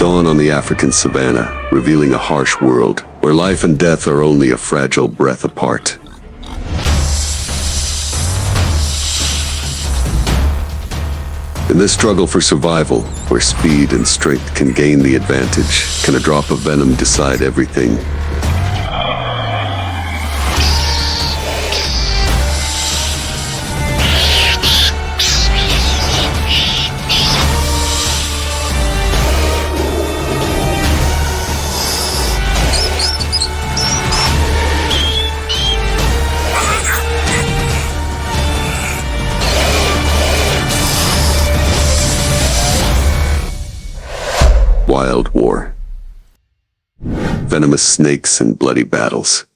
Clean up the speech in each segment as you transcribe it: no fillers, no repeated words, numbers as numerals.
Dawn on the African savannah, revealing a harsh world where life and death are only a fragile breath apart. In this struggle for survival, where speed and strength can gain the advantage, can a drop of venom decide everything? Wild war. Venomous snakes and bloody battles.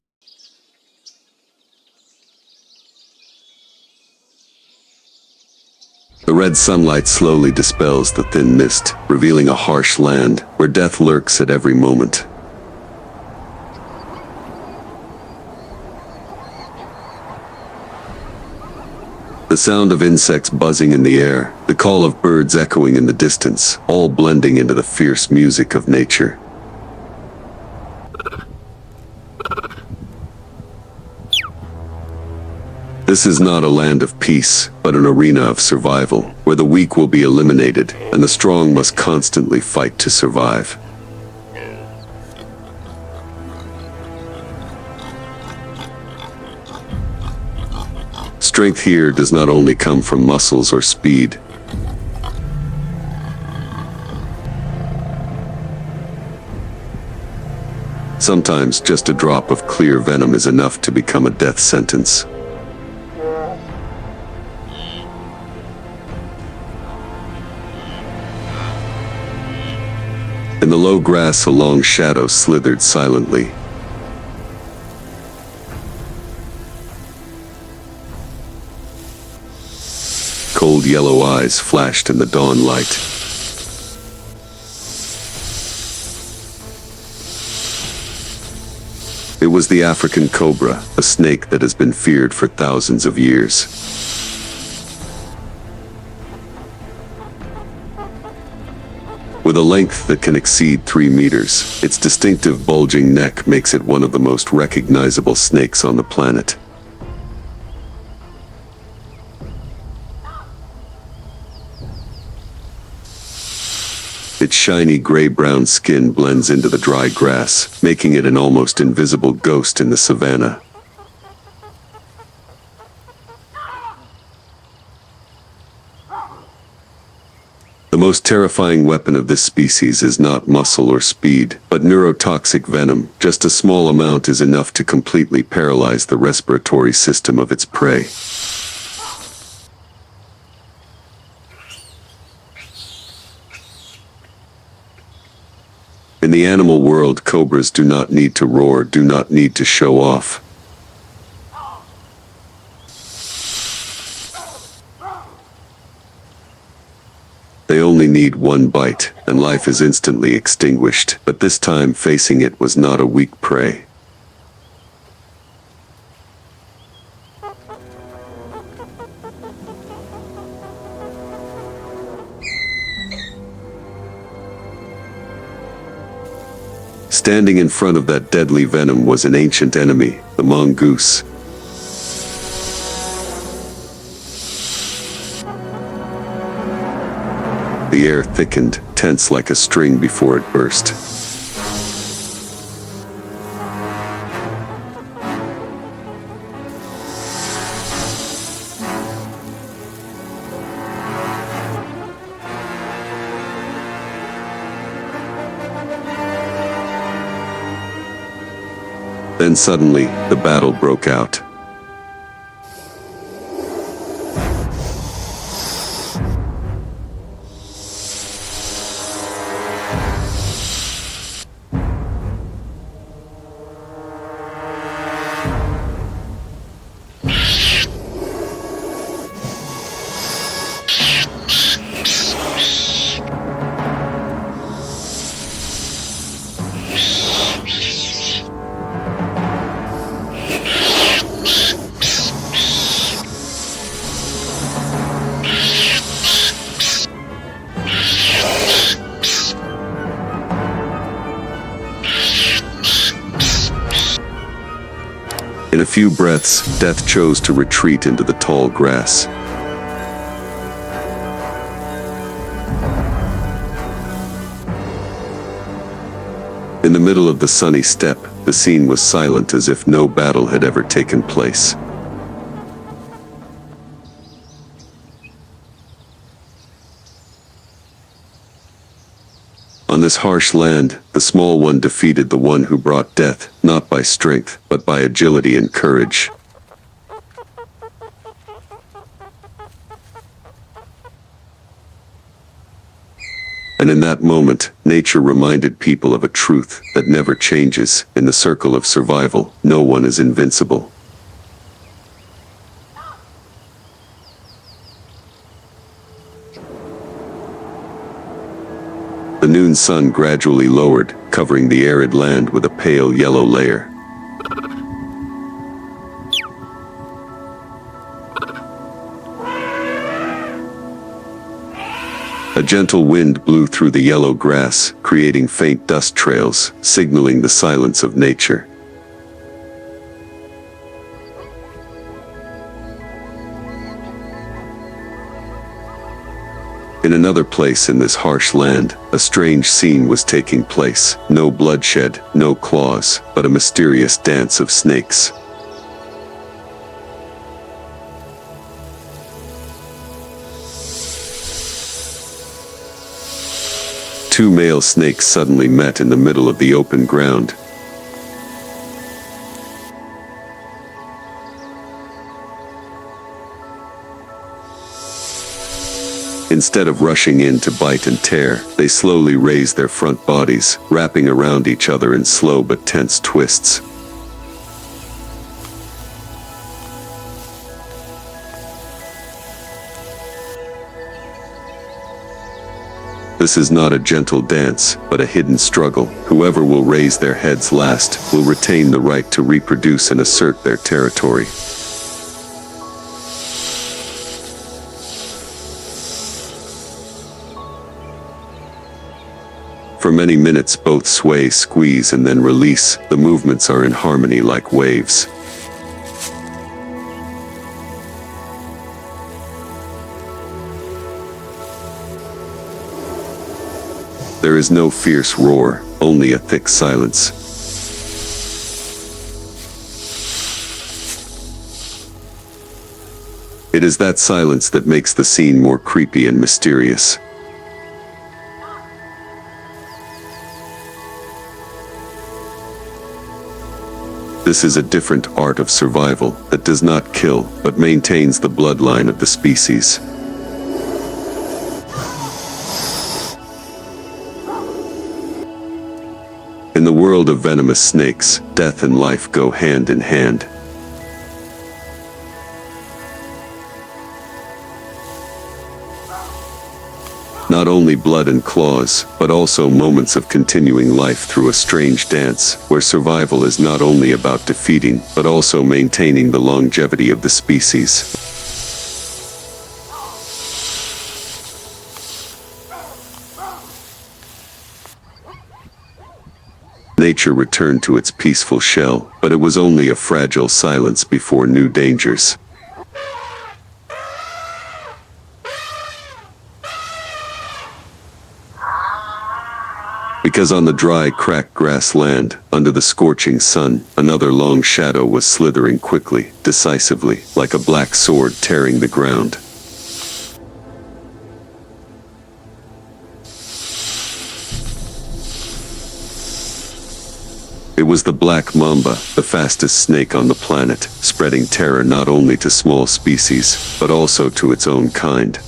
The red sunlight slowly dispels the thin mist, revealing a harsh land where death lurks at every moment. The sound of insects buzzing in the air, the call of birds echoing in the distance, all blending into the fierce music of nature. This is not a land of peace, but an arena of survival, where the weak will be eliminated, and the strong must constantly fight to survive. Strength here does not only come from muscles or speed. Sometimes just a drop of clear venom is enough to become a death sentence. In the low grass, a long shadow slithered silently. Cold yellow eyes flashed in the dawn light. It was the African cobra, a snake that has been feared for thousands of years. With a length that can exceed 3 meters, its distinctive bulging neck makes it one of the most recognizable snakes on the planet. Its shiny gray-brown skin blends into the dry grass, making it an almost invisible ghost in the savannah. The most terrifying weapon of this species is not muscle or speed, but neurotoxic venom. Just a small amount is enough to completely paralyze the respiratory system of its prey. In the animal world, cobras do not need to roar, do not need to show off. They only need one bite, and life is instantly extinguished. But this time, facing it was not a weak prey. Standing in front of that deadly venom was an ancient enemy, the Mongoose. The air thickened, tense like a string before it burst. Then suddenly, the battle broke out. In a few breaths, Death chose to retreat into the tall grass. In the middle of the sunny steppe, the scene was silent as if no battle had ever taken place. On this harsh land, the small one defeated the one who brought death, not by strength, but by agility and courage. And in that moment, nature reminded people of a truth that never changes. In the circle of survival, no one is invincible. The noon sun gradually lowered, covering the arid land with a pale yellow layer. A gentle wind blew through the yellow grass, creating faint dust trails, signaling the silence of nature. In another place in this harsh land, a strange scene was taking place. No bloodshed, no claws, but a mysterious dance of snakes. Two male snakes suddenly met in the middle of the open ground. Instead of rushing in to bite and tear, they slowly raised their front bodies, wrapping around each other in slow but tense twists. This is not a gentle dance, but a hidden struggle. Whoever will raise their heads last will retain the right to reproduce and assert their territory. For many minutes both sway, squeeze, and then release. The movements are in harmony like waves. There is no fierce roar, only a thick silence. It is that silence that makes the scene more creepy and mysterious. This is a different art of survival that does not kill, but maintains the bloodline of the species. In the world of venomous snakes, death and life go hand in hand. Not only blood and claws, but also moments of continuing life through a strange dance, where survival is not only about defeating, but also maintaining the longevity of the species. Nature returned to its peaceful shell, but it was only a fragile silence before new dangers. Because on the dry, cracked grassland, under the scorching sun, another long shadow was slithering quickly, decisively, like a black sword tearing the ground. It was the black mamba, the fastest snake on the planet, spreading terror not only to small species, but also to its own kind.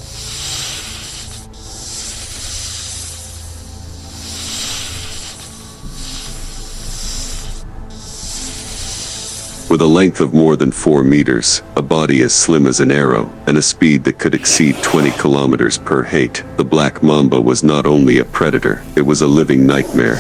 With a length of more than 4 meters, a body as slim as an arrow, and a speed that could exceed 20 kilometers per height, the black mamba was not only a predator, it was a living nightmare.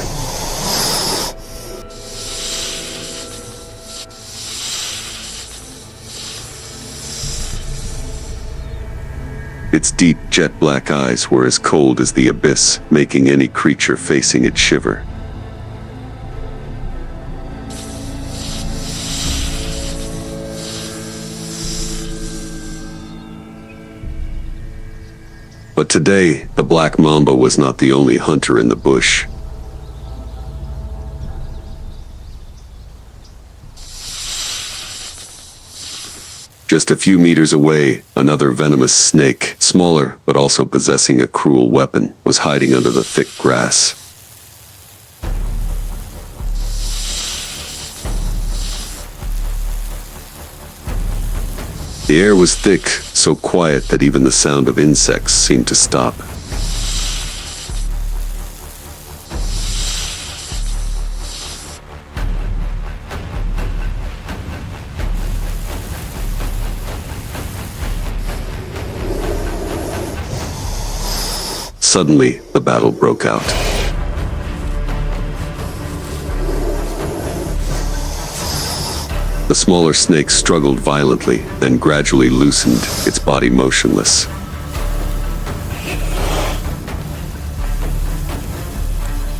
Its deep, jet-black eyes were as cold as the abyss, making any creature facing it shiver. But today, the black mamba was not the only hunter in the bush. Just a few meters away, another venomous snake, smaller but also possessing a cruel weapon, was hiding under the thick grass. The air was thick, so quiet that even the sound of insects seemed to stop. Suddenly, the battle broke out. The smaller snake struggled violently, then gradually loosened, its body motionless.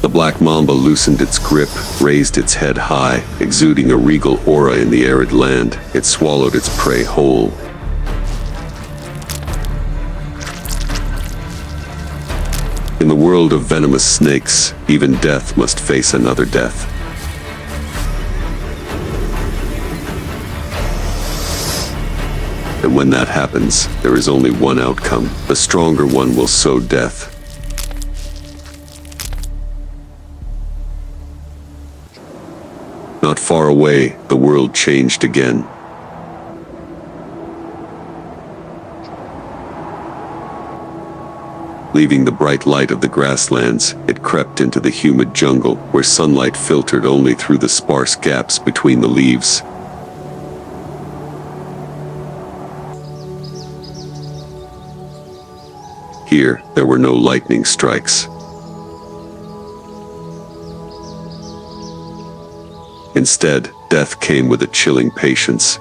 The black mamba loosened its grip, raised its head high, exuding a regal aura in the arid land. It swallowed its prey whole. In the world of venomous snakes, even death must face another death. And when that happens, there is only one outcome. The stronger one will sow death. Not far away, the world changed again. Leaving the bright light of the grasslands, it crept into the humid jungle, where sunlight filtered only through the sparse gaps between the leaves. Here, there were no lightning strikes. Instead, death came with a chilling patience.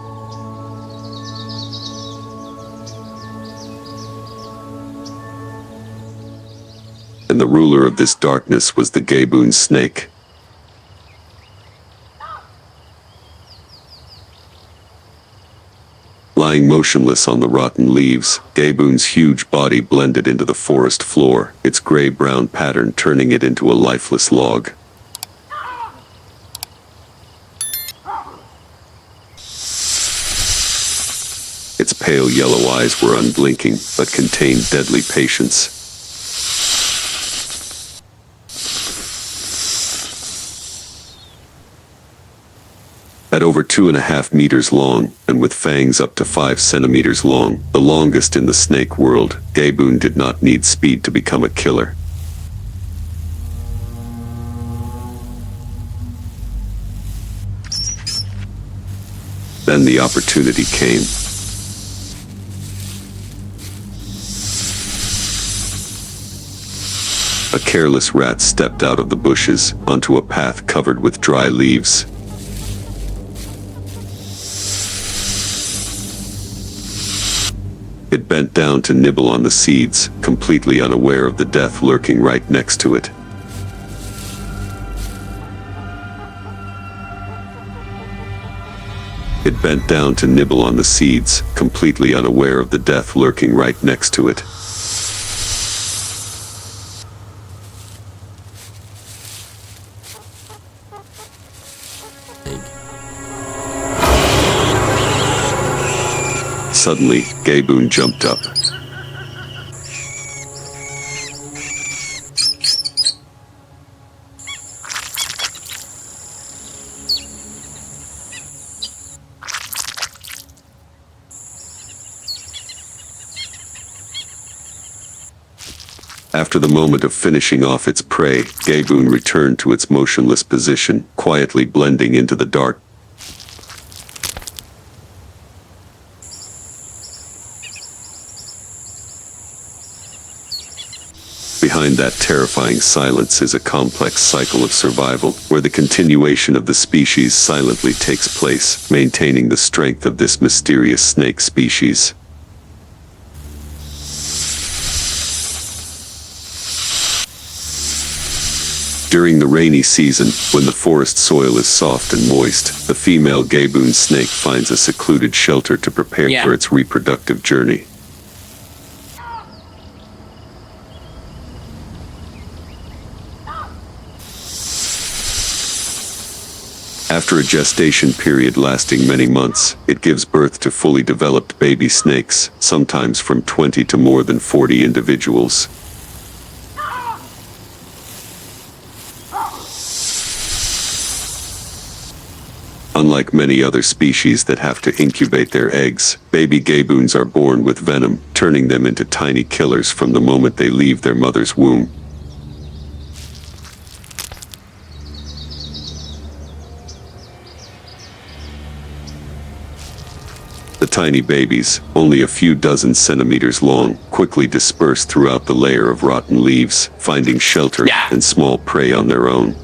And the ruler of this darkness was the Gaboon snake. Lying motionless on the rotten leaves, Gaboon's huge body blended into the forest floor, its gray-brown pattern turning it into a lifeless log. Its pale yellow eyes were unblinking, but contained deadly patience. At over 2.5 meters long, and with fangs up to 5 centimeters long, the longest in the snake world, Gaboon did not need speed to become a killer. Then the opportunity came. A careless rat stepped out of the bushes, onto a path covered with dry leaves. It bent down to nibble on the seeds, completely unaware of the death lurking right next to it. It bent down to nibble on the seeds, completely unaware of the death lurking right next to it. Suddenly, Gaboon jumped up. After the moment of finishing off its prey, Gaboon returned to its motionless position, quietly blending into the dark. Behind that terrifying silence is a complex cycle of survival, where the continuation of the species silently takes place, maintaining the strength of this mysterious snake species. During the rainy season, when the forest soil is soft and moist, the female Gaboon snake finds a secluded shelter to prepare for its reproductive journey. After a gestation period lasting many months, it gives birth to fully developed baby snakes, sometimes from 20 to more than 40 individuals. Unlike many other species that have to incubate their eggs, baby gaboons are born with venom, turning them into tiny killers from the moment they leave their mother's womb. The tiny babies, only a few dozen centimeters long, quickly disperse throughout the layer of rotten leaves, finding shelter and small prey on their own.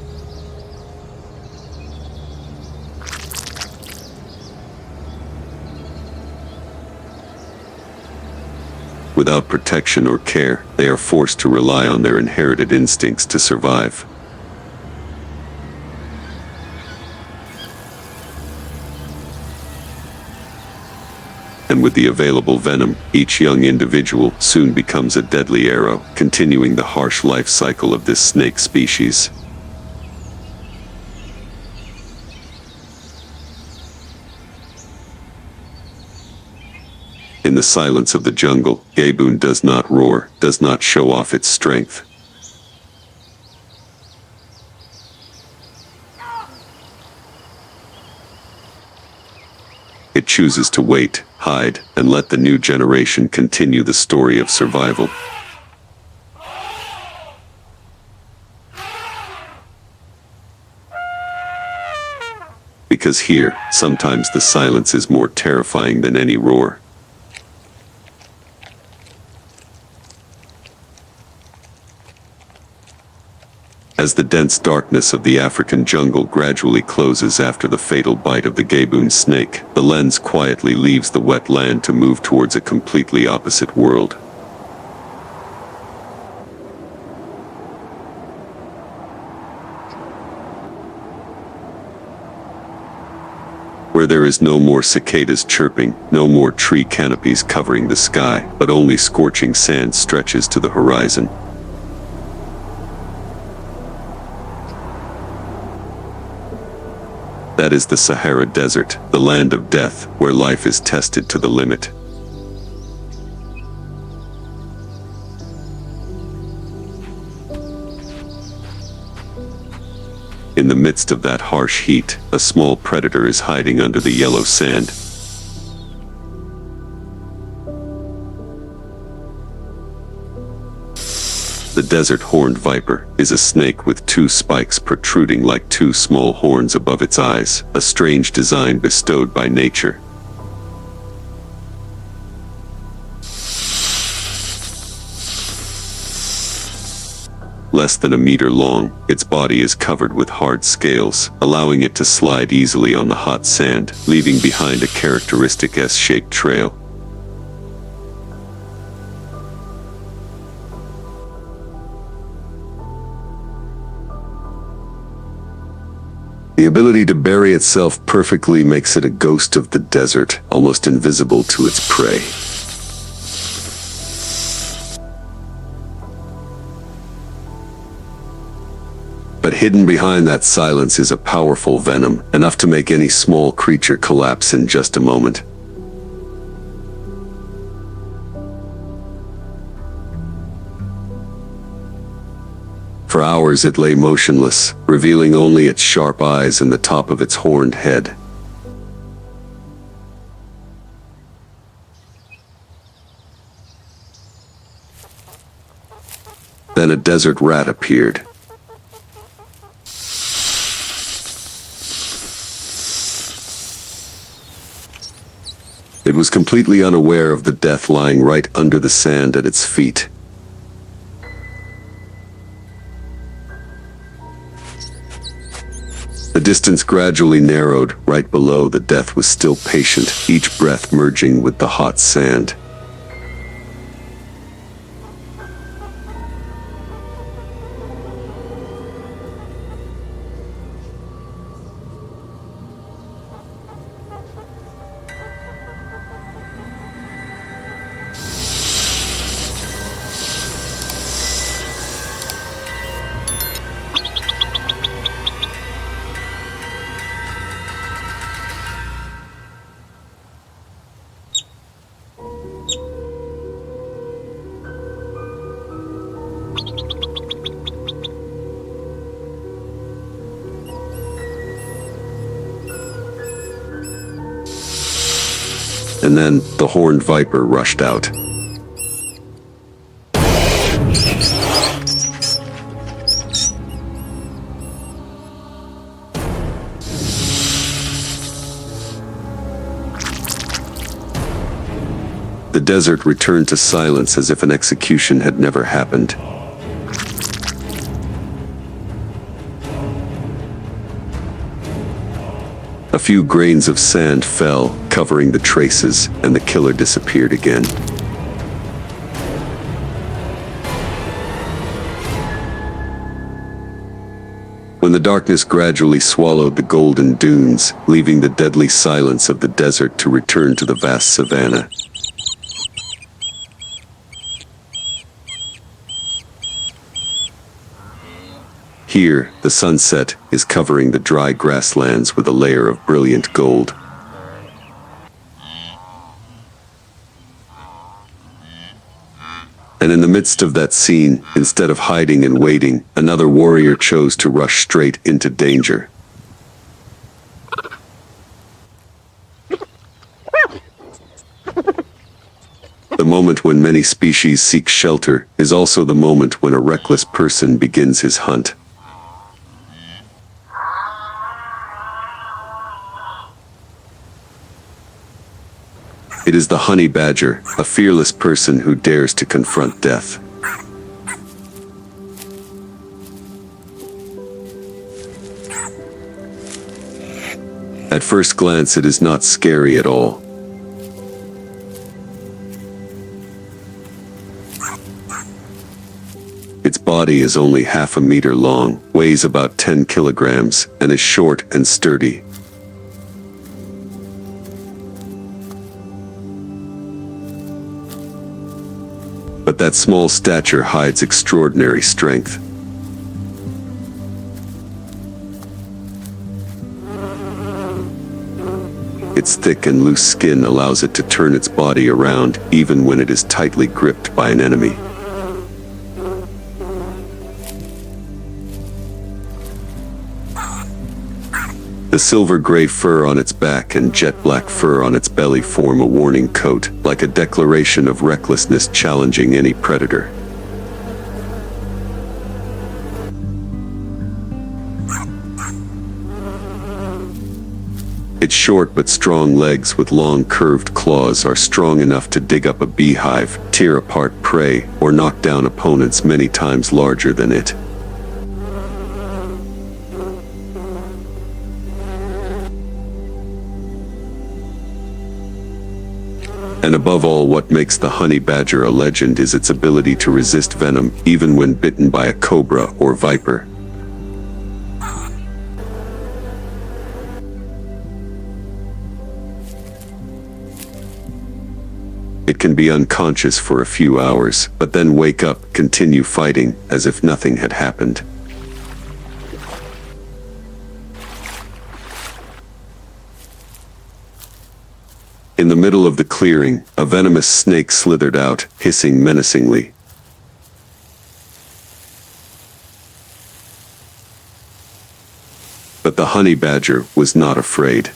Without protection or care, they are forced to rely on their inherited instincts to survive. And with the available venom, each young individual soon becomes a deadly arrow, continuing the harsh life cycle of this snake species. In the silence of the jungle, Gaboon does not roar, does not show off its strength. It chooses to wait, hide, and let the new generation continue the story of survival. Because here, sometimes the silence is more terrifying than any roar. As the dense darkness of the African jungle gradually closes after the fatal bite of the Gaboon snake, the lens quietly leaves the wet land to move towards a completely opposite world. Where there is no more cicadas chirping, no more tree canopies covering the sky, but only scorching sand stretches to the horizon. That is the Sahara Desert, the land of death, where life is tested to the limit. In the midst of that harsh heat, a small predator is hiding under the yellow sand. The desert horned viper is a snake with two spikes protruding like two small horns above its eyes, a strange design bestowed by nature. Less than a meter long, its body is covered with hard scales, allowing it to slide easily on the hot sand, leaving behind a characteristic S-shaped trail. The ability to bury itself perfectly makes it a ghost of the desert, almost invisible to its prey. But hidden behind that silence is a powerful venom, enough to make any small creature collapse in just a moment. For hours it lay motionless, revealing only its sharp eyes and the top of its horned head. Then a desert rat appeared. It was completely unaware of the death lying right under the sand at its feet. The distance gradually narrowed. Right below, the death was still patient, each breath merging with the hot sand. And then, the horned viper rushed out. The desert returned to silence as if an execution had never happened. A few grains of sand fell, covering the traces, and the killer disappeared again. When the darkness gradually swallowed the golden dunes, leaving the deadly silence of the desert to return to the vast savanna. Here, the sunset is covering the dry grasslands with a layer of brilliant gold. And in the midst of that scene, instead of hiding and waiting, another warrior chose to rush straight into danger. The moment when many species seek shelter is also the moment when a reckless person begins his hunt. It is the honey badger, a fearless person who dares to confront death. At first glance, it is not scary at all. Its body is only half a meter long, weighs about 10 kilograms, and is short and sturdy. But that small stature hides extraordinary strength. Its thick and loose skin allows it to turn its body around, even when it is tightly gripped by an enemy. The silver-gray fur on its back and jet-black fur on its belly form a warning coat, like a declaration of recklessness challenging any predator. Its short but strong legs with long curved claws are strong enough to dig up a beehive, tear apart prey, or knock down opponents many times larger than it. And above all, what makes the honey badger a legend is its ability to resist venom, even when bitten by a cobra or viper. It can be unconscious for a few hours, but then wake up, continue fighting, as if nothing had happened. In the middle of the clearing, a venomous snake slithered out, hissing menacingly. But the honey badger was not afraid.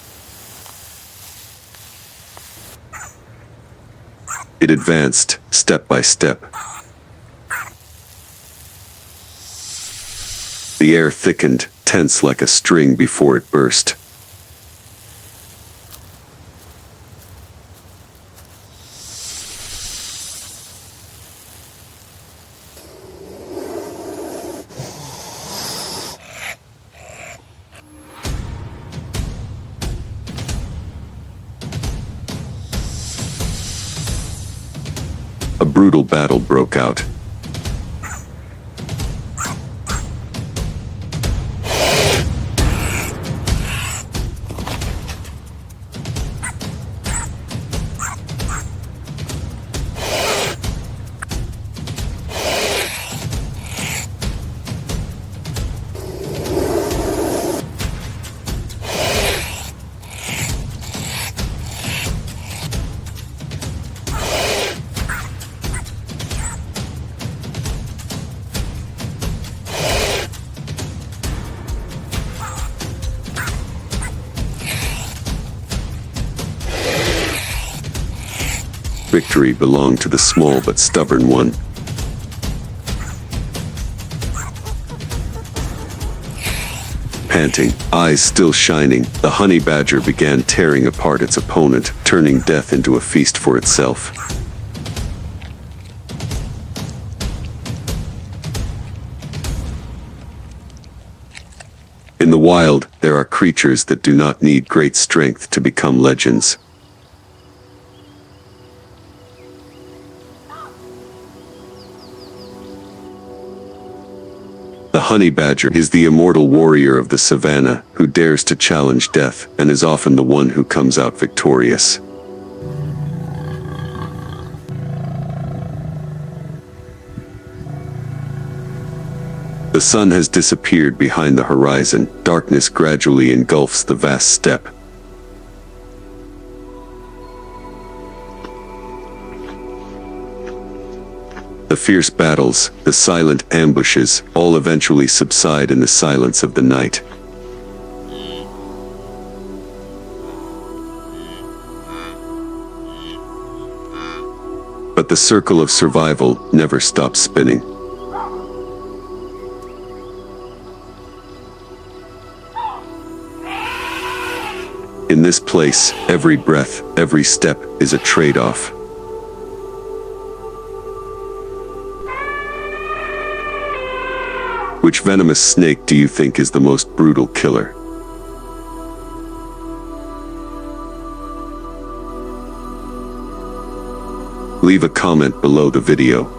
It advanced, step by step. The air thickened, tense like a string before it burst. A brutal battle broke out. Victory belonged to the small but stubborn one. Panting, eyes still shining, the honey badger began tearing apart its opponent, turning death into a feast for itself. In the wild, there are creatures that do not need great strength to become legends. The honey badger is the immortal warrior of the savannah who dares to challenge death and is often the one who comes out victorious. The sun has disappeared behind the horizon. Darkness gradually engulfs the vast steppe. The fierce battles, the silent ambushes, all eventually subside in the silence of the night. But the circle of survival never stops spinning. In this place, every breath, every step is a trade-off. Which venomous snake do you think is the most brutal killer? Leave a comment below the video.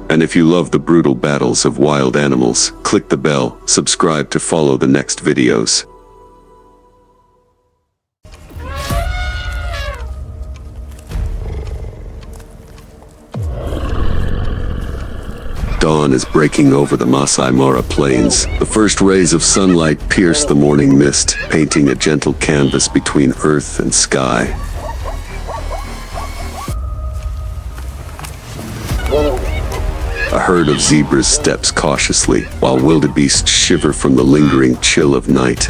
And if you love the brutal battles of wild animals, click the bell, subscribe to follow the next videos. Dawn is breaking over the Masai Mara plains. The first rays of sunlight pierce the morning mist, painting a gentle canvas between earth and sky. A herd of zebras steps cautiously, while wildebeests shiver from the lingering chill of night.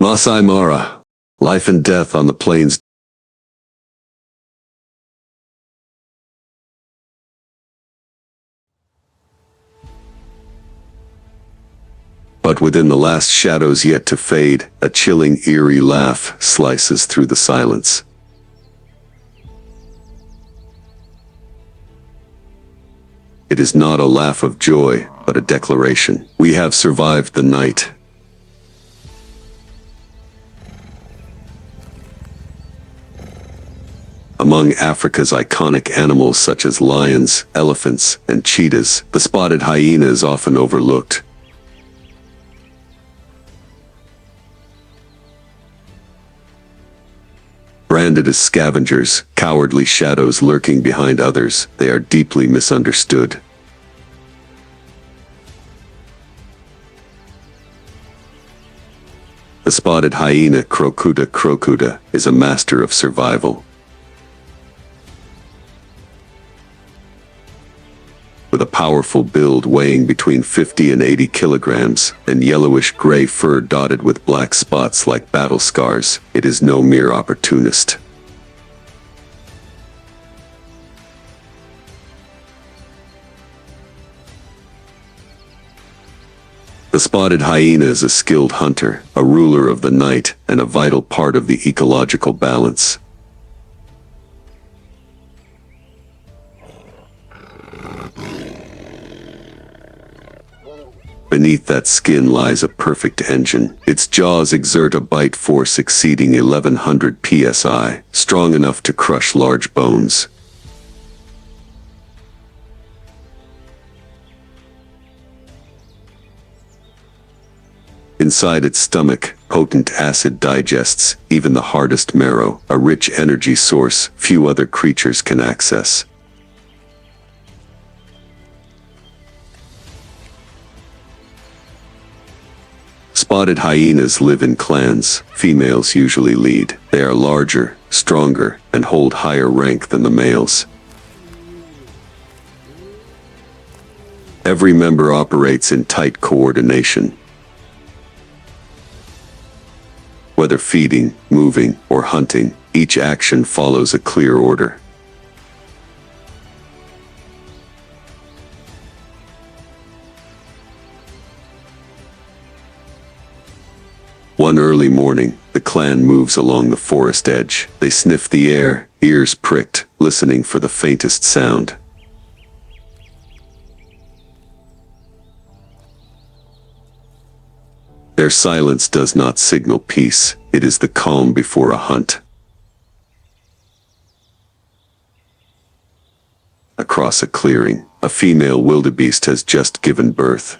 Masai Mara, life and death on the plains. But within the last shadows yet to fade, a chilling, eerie laugh slices through the silence. It is not a laugh of joy, but a declaration. We have survived the night. Among Africa's iconic animals such as lions, elephants, and cheetahs, the spotted hyena is often overlooked. Branded as scavengers, cowardly shadows lurking behind others, they are deeply misunderstood. The spotted hyena, Crocuta, is a master of survival. With a powerful build weighing between 50 and 80 kilograms, and yellowish-gray fur dotted with black spots like battle scars, it is no mere opportunist. The spotted hyena is a skilled hunter, a ruler of the night, and a vital part of the ecological balance. Beneath that skin lies a perfect engine. Its jaws exert a bite force exceeding 1100 psi, strong enough to crush large bones. Inside its stomach, potent acid digests even the hardest marrow, a rich energy source few other creatures can access. Spotted hyenas live in clans. Females usually lead. They are larger, stronger, and hold higher rank than the males. Every member operates in tight coordination. Whether feeding, moving, or hunting, each action follows a clear order. One early morning, the clan moves along the forest edge. They sniff the air, ears pricked, listening for the faintest sound. Their silence does not signal peace, it is the calm before a hunt. Across a clearing, a female wildebeest has just given birth.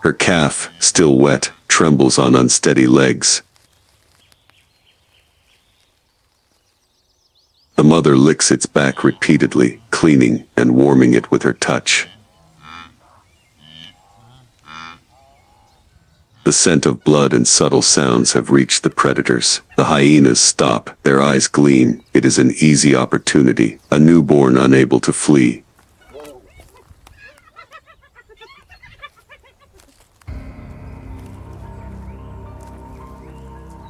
Her calf, still wet, trembles on unsteady legs. The mother licks its back repeatedly, cleaning and warming it with her touch. The scent of blood and subtle sounds have reached the predators. The hyenas stop, their eyes gleam. It is an easy opportunity, a newborn unable to flee.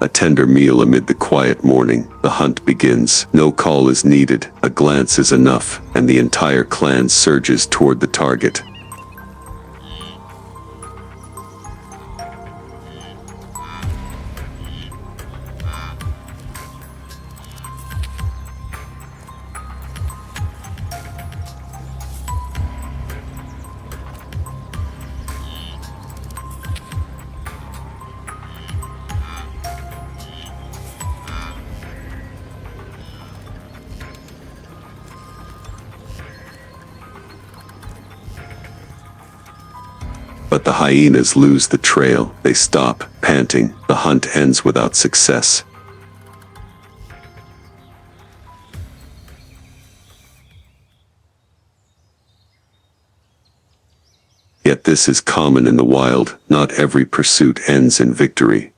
A tender meal amid the quiet morning, the hunt begins. No call is needed, a glance is enough, and the entire clan surges toward the target. But the hyenas lose the trail. They stop, panting. The hunt ends without success. Yet this is common in the wild. Not every pursuit ends in victory.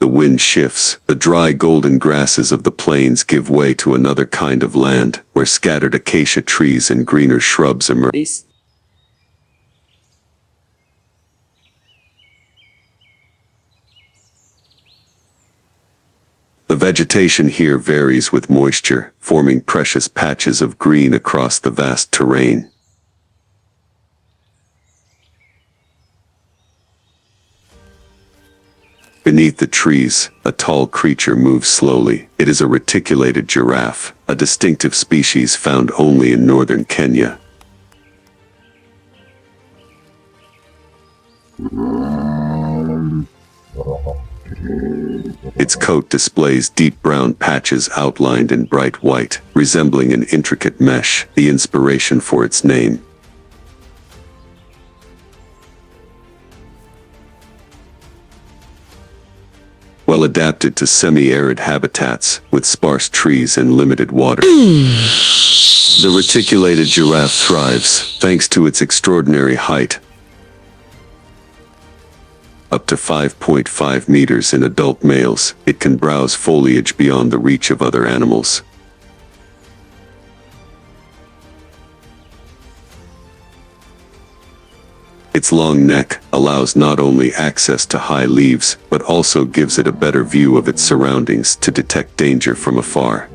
The wind shifts, the dry golden grasses of the plains give way to another kind of land, where scattered acacia trees and greener shrubs emerge. The vegetation here varies with moisture, forming precious patches of green across the vast terrain. Beneath the trees, a tall creature moves slowly. It is a reticulated giraffe, a distinctive species found only in northern Kenya. Its coat displays deep brown patches outlined in bright white, resembling an intricate mesh, the inspiration for its name. Well adapted to semi-arid habitats, with sparse trees and limited water. The reticulated giraffe thrives, thanks to its extraordinary height. Up to 5.5 meters in adult males, it can browse foliage beyond the reach of other animals. Its long neck allows not only access to high leaves, but also gives it a better view of its surroundings to detect danger from afar.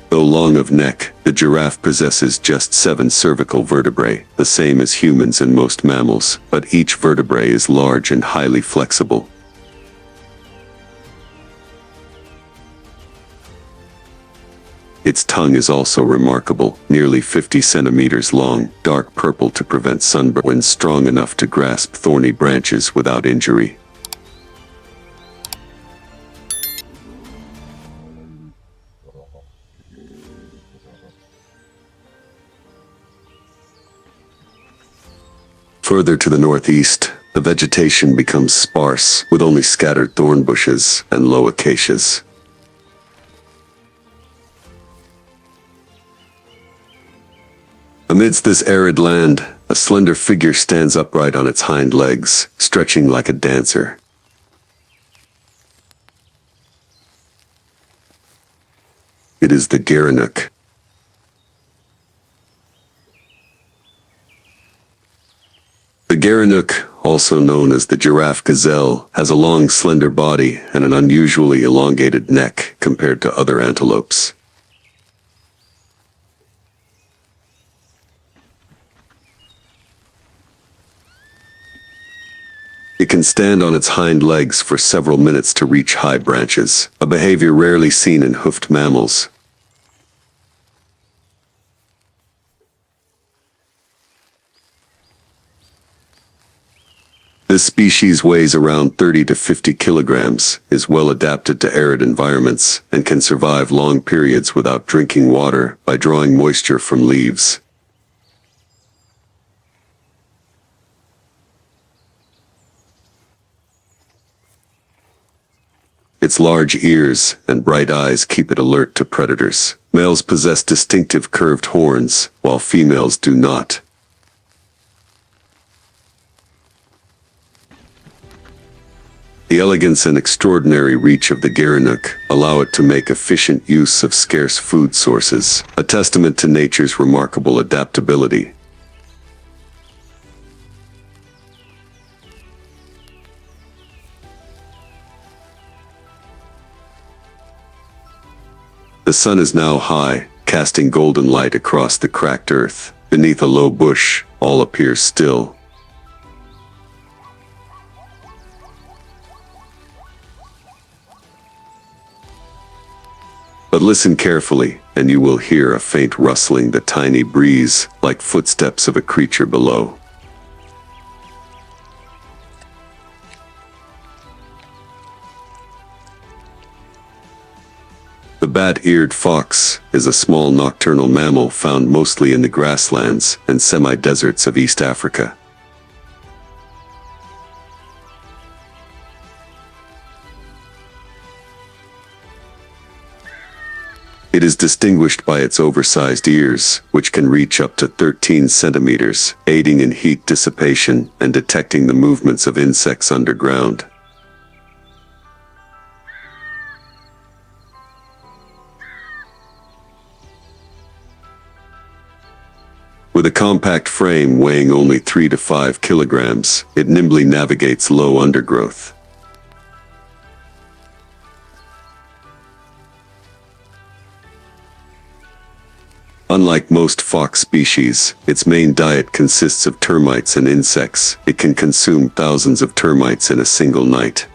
Though long of neck, the giraffe possesses just 7 cervical vertebrae, the same as humans and most mammals, but each vertebrae is large and highly flexible. Its tongue is also remarkable, nearly 50 centimeters long, dark purple to prevent sunburn when strong enough to grasp thorny branches without injury. Further to the northeast, the vegetation becomes sparse, with only scattered thorn bushes and low acacias. Amidst this arid land, a slender figure stands upright on its hind legs, stretching like a dancer. It is the Gerenuk. The Gerenuk, also known as the giraffe gazelle, has a long, slender body and an unusually elongated neck compared to other antelopes. It can stand on its hind legs for several minutes to reach high branches, a behavior rarely seen in hoofed mammals. This species weighs around 30 to 50 kilograms, is well adapted to arid environments, and can survive long periods without drinking water by drawing moisture from leaves. Its large ears and bright eyes keep it alert to predators. Males possess distinctive curved horns, while females do not. The elegance and extraordinary reach of the Gerenuk allow it to make efficient use of scarce food sources, a testament to nature's remarkable adaptability. The sun is now high, casting golden light across the cracked earth. Beneath a low bush, all appears still. But listen carefully, and you will hear a faint rustling, the tiny breeze, like footsteps of a creature below. The bat-eared fox is a small nocturnal mammal found mostly in the grasslands and semi-deserts of East Africa. It is distinguished by its oversized ears, which can reach up to 13 centimeters, aiding in heat dissipation and detecting the movements of insects underground. With a compact frame weighing only 3 to 5 kilograms, it nimbly navigates low undergrowth. Unlike most fox species, its main diet consists of termites and insects. It can consume thousands of termites in a single night.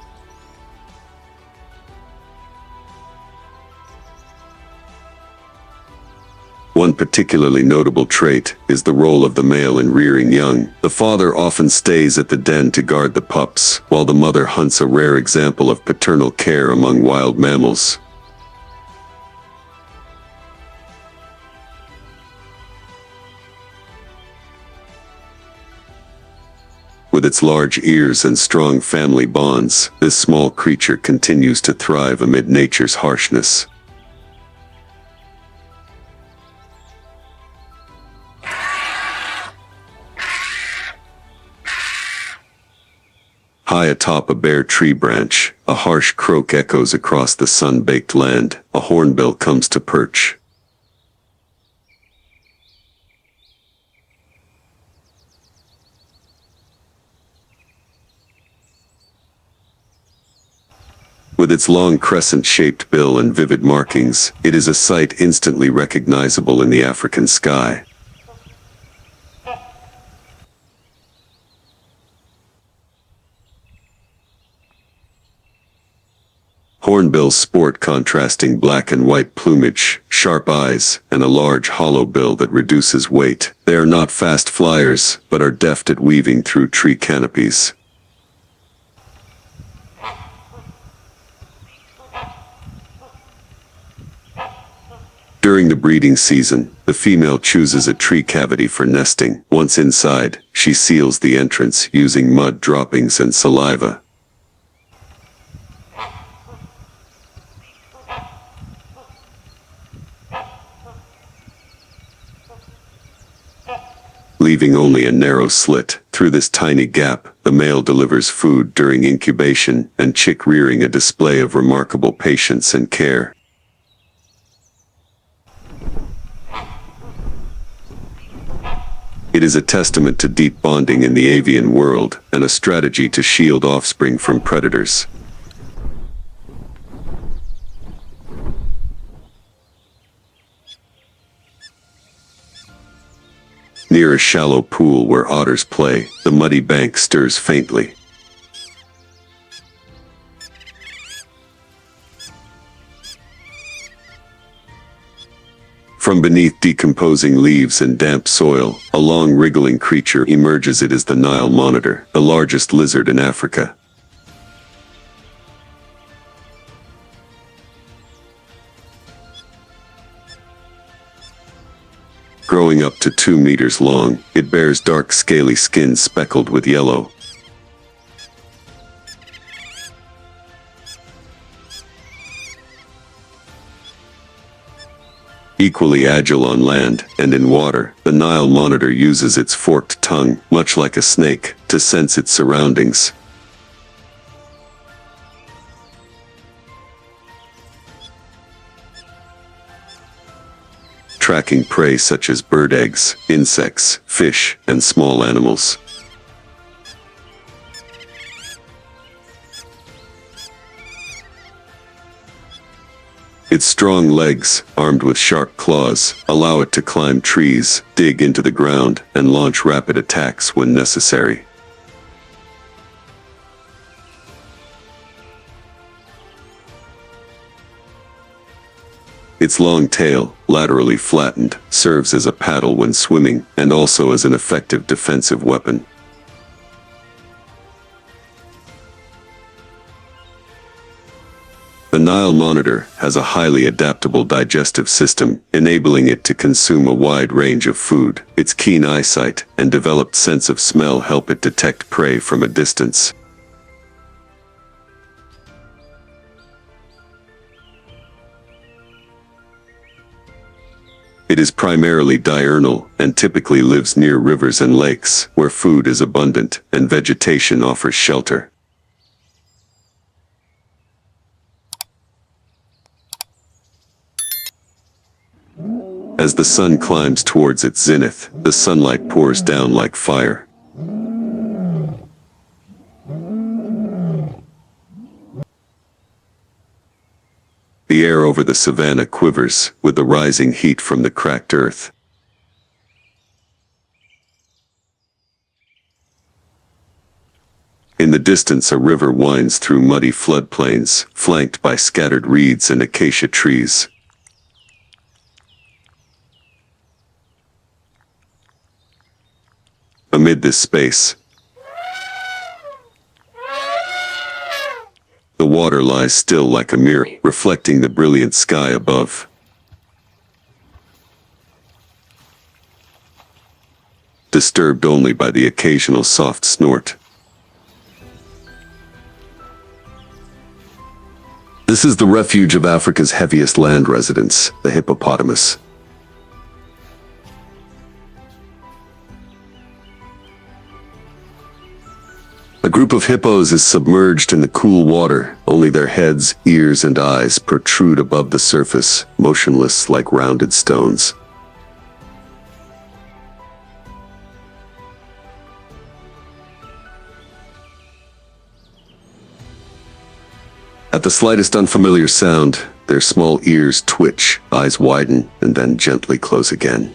One particularly notable trait is the role of the male in rearing young. The father often stays at the den to guard the pups, while the mother hunts, a rare example of paternal care among wild mammals. With its large ears and strong family bonds, this small creature continues to thrive amid nature's harshness. High atop a bare tree branch, a harsh croak echoes across the sun-baked land. A hornbill comes to perch. With its long crescent-shaped bill and vivid markings, it is a sight instantly recognizable in the African sky. Hornbills sport contrasting black and white plumage, sharp eyes, and a large hollow bill that reduces weight. They are not fast flyers, but are deft at weaving through tree canopies. During the breeding season, the female chooses a tree cavity for nesting. Once inside, she seals the entrance using mud droppings and saliva. Leaving only a narrow slit. Through this tiny gap, the male delivers food during incubation, and chick rearing a display of remarkable patience and care. It is a testament to deep bonding in the avian world, and a strategy to shield offspring from predators. Near a shallow pool where otters play, the muddy bank stirs faintly. From beneath decomposing leaves and damp soil, a long wriggling creature emerges. It is the Nile monitor, the largest lizard in Africa. Growing up to 2 meters long, it bears dark scaly skin speckled with yellow. Equally agile on land and in water, the Nile monitor uses its forked tongue, much like a snake, to sense its surroundings. Tracking prey such as bird eggs, insects, fish, and small animals. Its strong legs, armed with sharp claws, allow it to climb trees, dig into the ground, and launch rapid attacks when necessary. Its long tail, laterally flattened, serves as a paddle when swimming, and also as an effective defensive weapon. The Nile monitor has a highly adaptable digestive system, enabling it to consume a wide range of food. Its keen eyesight and developed sense of smell help it detect prey from a distance. It is primarily diurnal and typically lives near rivers and lakes, where food is abundant and vegetation offers shelter. As the sun climbs towards its zenith, the sunlight pours down like fire. The air over the savannah quivers with the rising heat from the cracked earth. In the distance, a river winds through muddy floodplains, flanked by scattered reeds and acacia trees. Amid this space, the water lies still like a mirror, reflecting the brilliant sky above. Disturbed only by the occasional soft snort. This is the refuge of Africa's heaviest land residents, the hippopotamus. A group of hippos is submerged in the cool water. Only their heads, ears, and eyes protrude above the surface, motionless like rounded stones. At the slightest unfamiliar sound, their small ears twitch, eyes widen, and then gently close again.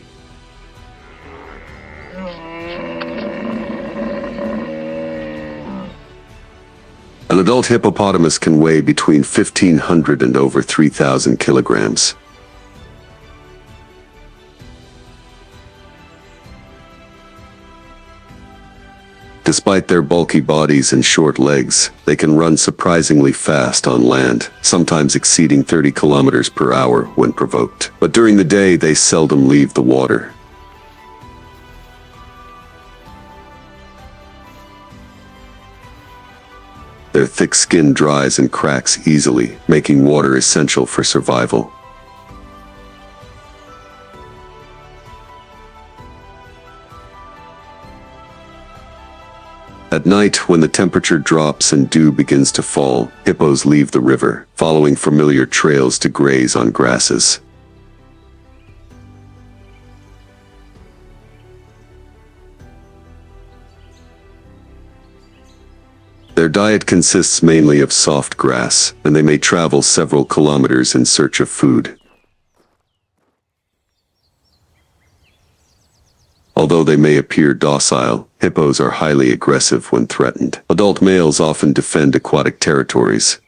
An An adult hippopotamus can weigh between 1,500 and over 3,000 kilograms. Despite their bulky bodies and short legs, they can run surprisingly fast on land, sometimes exceeding 30 kilometers per hour when provoked. But during the day, they seldom leave the water. Their thick skin dries and cracks easily, making water essential for survival. At night, when the temperature drops and dew begins to fall, hippos leave the river, following familiar trails to graze on grasses. Their diet consists mainly of soft grass, and they may travel several kilometers in search of food. Although they may appear docile, hippos are highly aggressive when threatened. Adult males often defend aquatic territories.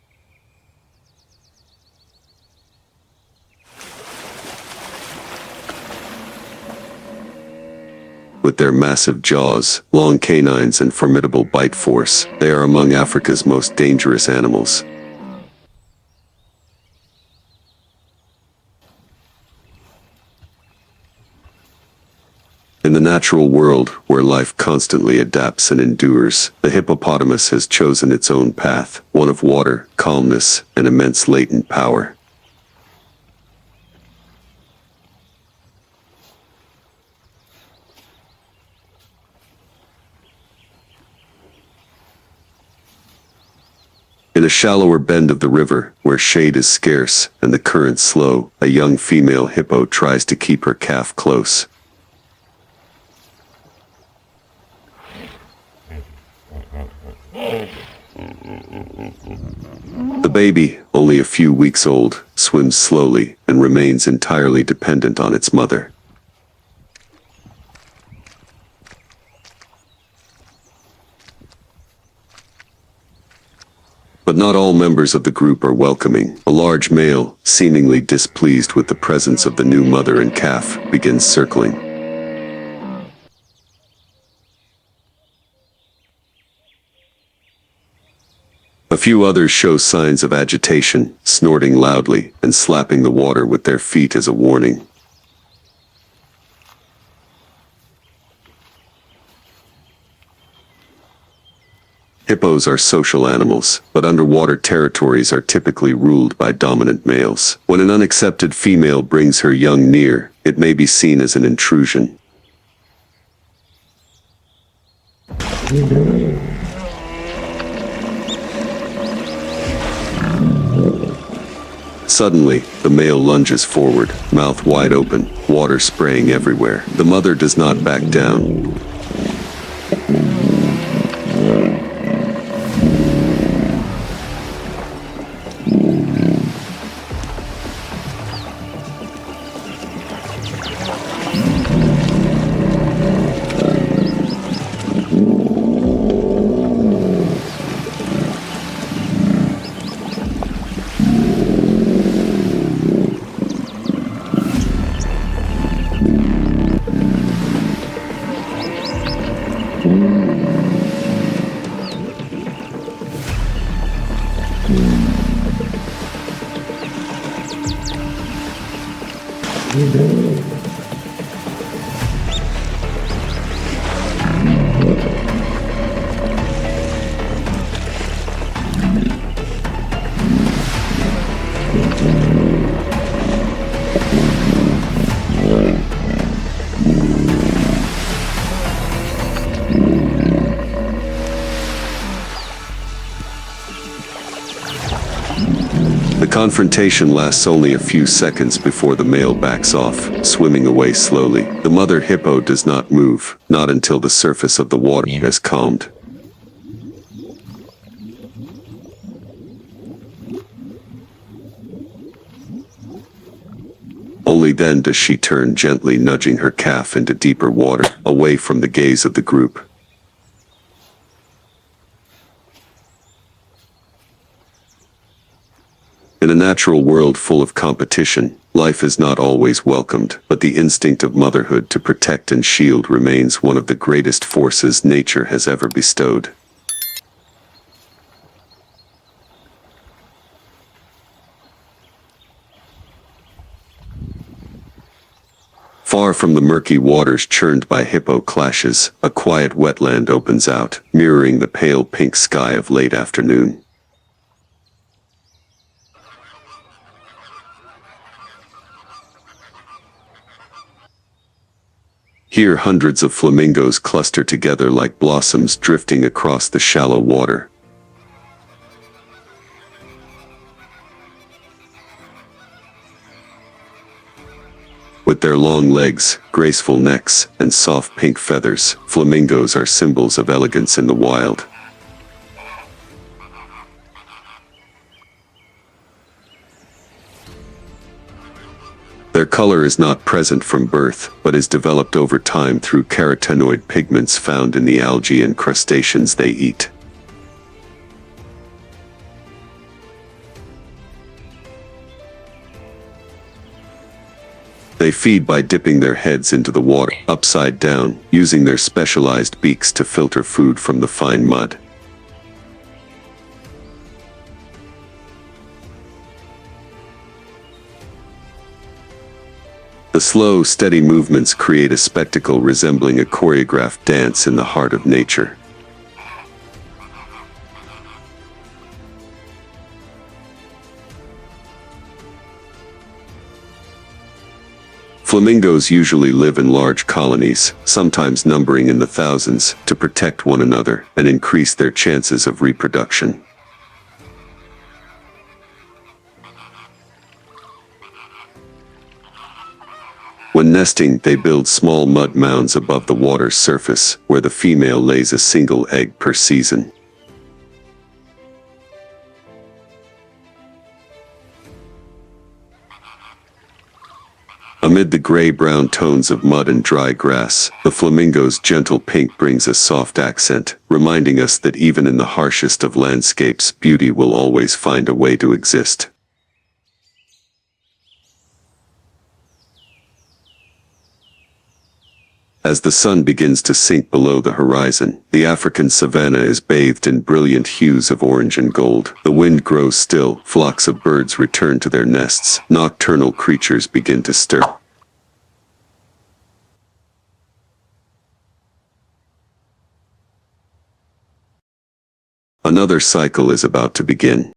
With their massive jaws, long canines, and formidable bite force, they are among Africa's most dangerous animals. In the natural world, where life constantly adapts and endures, the hippopotamus has chosen its own path, one of water, calmness, and immense latent power. In a shallower bend of the river, where shade is scarce and the current slow, a young female hippo tries to keep her calf close. The baby, only a few weeks old, swims slowly and remains entirely dependent on its mother. But not all members of the group are welcoming. A large male, seemingly displeased with the presence of the new mother and calf, begins circling. A few others show signs of agitation, snorting loudly and slapping the water with their feet as a warning. Hippos are social animals, but underwater territories are typically ruled by dominant males. When an unaccepted female brings her young near, it may be seen as an intrusion. Suddenly, the male lunges forward, mouth wide open, water spraying everywhere. The mother does not back down. The confrontation lasts only a few seconds before the male backs off, swimming away slowly. The mother hippo does not move, not until the surface of the water has calmed. Only then does she turn, gently nudging her calf into deeper water, away from the gaze of the group. In a natural world full of competition, life is not always welcomed, but the instinct of motherhood to protect and shield remains one of the greatest forces nature has ever bestowed. Far from the murky waters churned by hippo clashes, a quiet wetland opens out, mirroring the pale pink sky of late afternoon. Here hundreds of flamingos cluster together like blossoms drifting across the shallow water. With their long legs, graceful necks, and soft pink feathers, flamingos are symbols of elegance in the wild. Their color is not present from birth, but is developed over time through carotenoid pigments found in the algae and crustaceans they eat. They feed by dipping their heads into the water, upside down, using their specialized beaks to filter food from the fine mud. The slow, steady movements create a spectacle resembling a choreographed dance in the heart of nature. Flamingos usually live in large colonies, sometimes numbering in the thousands, to protect one another and increase their chances of reproduction. When nesting, they build small mud mounds above the water's surface, where the female lays a single egg per season. Amid the gray-brown tones of mud and dry grass, the flamingo's gentle pink brings a soft accent, reminding us that even in the harshest of landscapes, beauty will always find a way to exist. As the sun begins to sink below the horizon, the African savanna is bathed in brilliant hues of orange and gold. The wind grows still, flocks of birds return to their nests, nocturnal creatures begin to stir. Another cycle is about to begin.